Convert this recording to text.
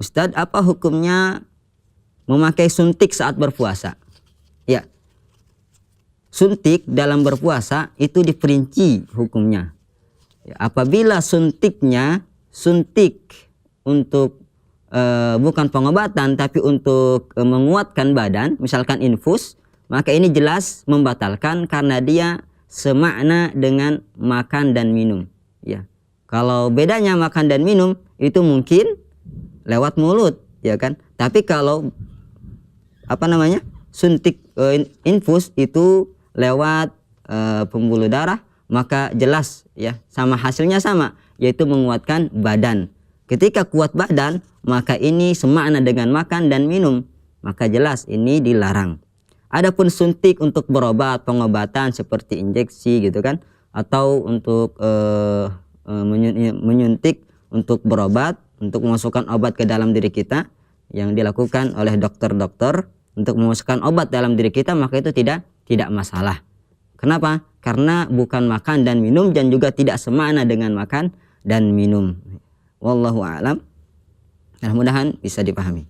Ustadz, apa hukumnya memakai suntik saat berpuasa? Ya, suntik dalam berpuasa itu diperinci hukumnya. Ya, apabila suntiknya suntik untuk bukan pengobatan tapi untuk menguatkan badan, misalkan infus, maka ini jelas membatalkan karena dia semakna dengan makan dan minum. Ya, kalau bedanya makan dan minum itu mungkin lewat mulut, ya kan? Tapi kalau suntik infus itu lewat pembuluh darah, maka jelas ya sama hasilnya sama, yaitu menguatkan badan. Ketika kuat badan, maka ini semakna dengan makan dan minum, maka jelas ini dilarang. Adapun suntik untuk berobat, pengobatan seperti injeksi gitu kan, atau untuk menyuntik untuk berobat, untuk memasukkan obat ke dalam diri kita, yang dilakukan oleh dokter-dokter untuk memasukkan obat dalam diri kita, maka itu tidak masalah. Kenapa? Karena bukan makan dan minum dan juga tidak semakna dengan makan dan minum. Wallahu a'lam. Mudah-mudahan bisa dipahami.